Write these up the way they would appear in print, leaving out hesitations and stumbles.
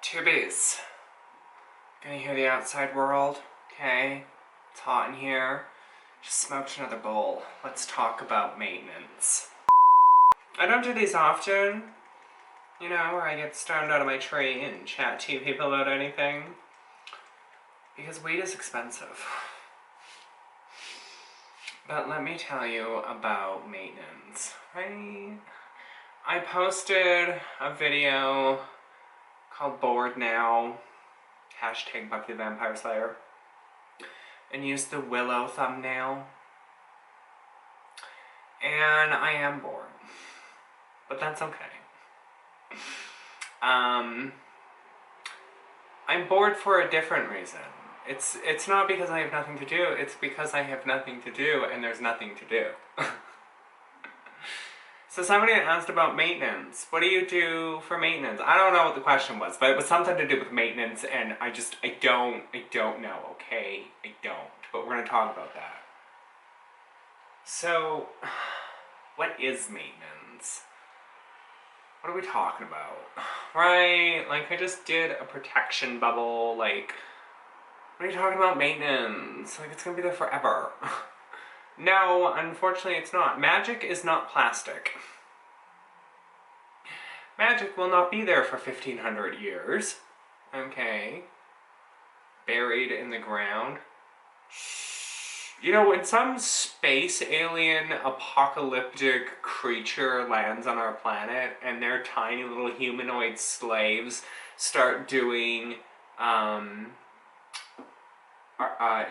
Tubies. Gonna hear the outside world? Okay. It's hot in here. Just smoked another bowl. Let's talk about maintenance. I don't do these often, you know, where I get stoned out of my tree and chat to people about anything. Because weed is expensive. But let me tell you about maintenance, right? I posted a video called Bored Now, hashtag Buffy the Vampire Slayer, and used the Willow thumbnail. And I am bored. But that's okay. I'm bored for a different reason. It's not because I have nothing to do, it's because I have nothing to do and there's nothing to do. So somebody asked about maintenance. What do you do for maintenance? I don't know what the question was, but it was something to do with maintenance and I don't know, okay? I don't. But we're gonna talk about that. So, what is maintenance? What are we talking about? Right? Like, I just did a protection bubble, like, what are you talking about maintenance? Like, it's gonna be there forever. No, unfortunately it's not. Magic is not plastic. Magic will not be there for 1500 years. Okay. Buried in the ground. You know, when some space alien apocalyptic creature lands on our planet and their tiny little humanoid slaves start doing,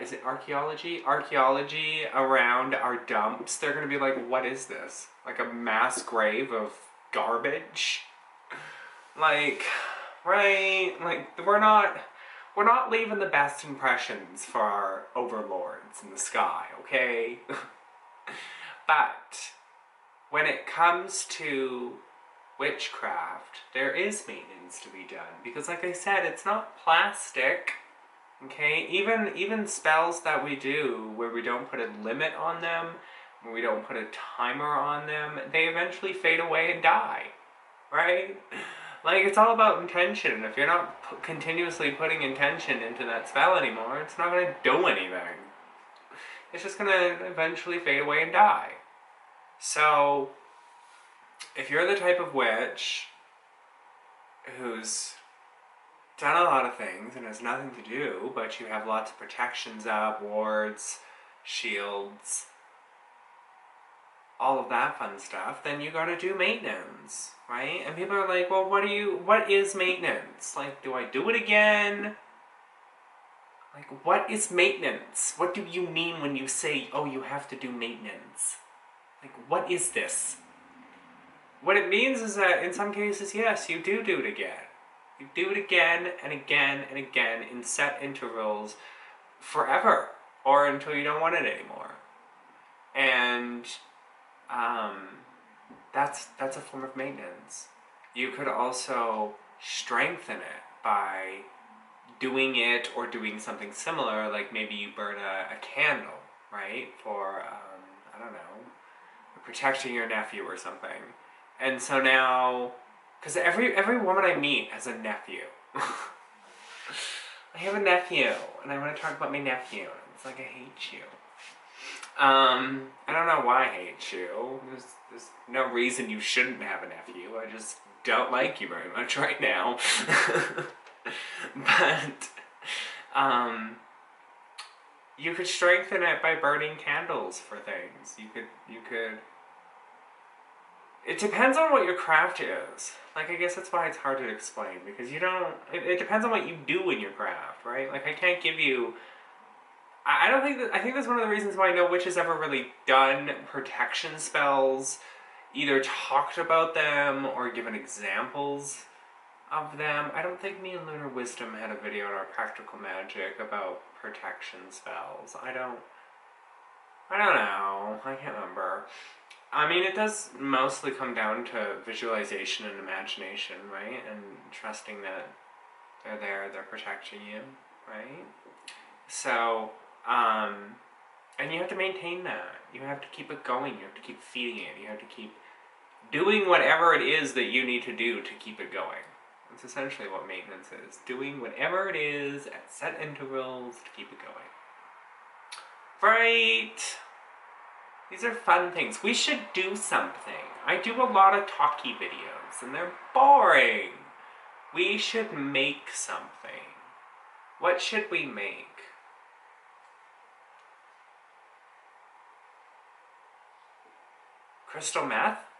is it archaeology? Archaeology around our dumps, they're gonna be like, what is this? Like a mass grave of garbage? Like, right? Like, we're not leaving the best impressions for our overlords in the sky, okay? But when it comes to witchcraft, there is maintenance to be done. Because like I said, it's not plastic, okay? Even spells that we do where we don't put a limit on them, where we don't put a timer on them, they eventually fade away and die, right? Like, it's all about intention. If you're not continuously putting intention into that spell anymore, it's not going to do anything. It's just going to eventually fade away and die. So, if you're the type of witch who's done a lot of things and has nothing to do, but you have lots of protections up, wards, shields, all of that fun stuff, then you gotta do maintenance, right? And people are like, well, what is maintenance? Like, do I do it again? Like, what is maintenance? What do you mean when you say, oh, you have to do maintenance? Like, what is this? What it means is that in some cases, yes, you do it again. You do it again and again and again in set intervals forever, or until you don't want it anymore. And that's a form of maintenance. You could also strengthen it by doing it or doing something similar, like maybe you burn a candle, right? For, I don't know, protecting your nephew or something. And so now, because every woman I meet has a nephew. I have a nephew, and I want to talk about my nephew. It's like, I hate you. I don't know why I hate you. There's no reason you shouldn't have a nephew. I just don't like you very much right now. But, you could strengthen it by burning candles for things. You could... It depends on what your craft is. Like, I guess that's why it's hard to explain, because you don't... It depends on what you do in your craft, right? Like, I can't give you... I think that's one of the reasons why no witch has ever really done protection spells, either talked about them or given examples of them. I don't think me and Lunar Wisdom had a video in our Practical Magic about protection spells. I don't know. I can't remember. I mean, it does mostly come down to visualization and imagination, right? And trusting that they're there, they're protecting you, right? So, and you have to maintain that. You have to keep it going. You have to keep feeding it. You have to keep doing whatever it is that you need to do to keep it going, That's essentially what maintenance is. Doing whatever it is at set intervals to keep it going. Right. These are fun things. We should do something. I do a lot of talkie videos, and they're boring. We should make something. What should we make? Crystal meth?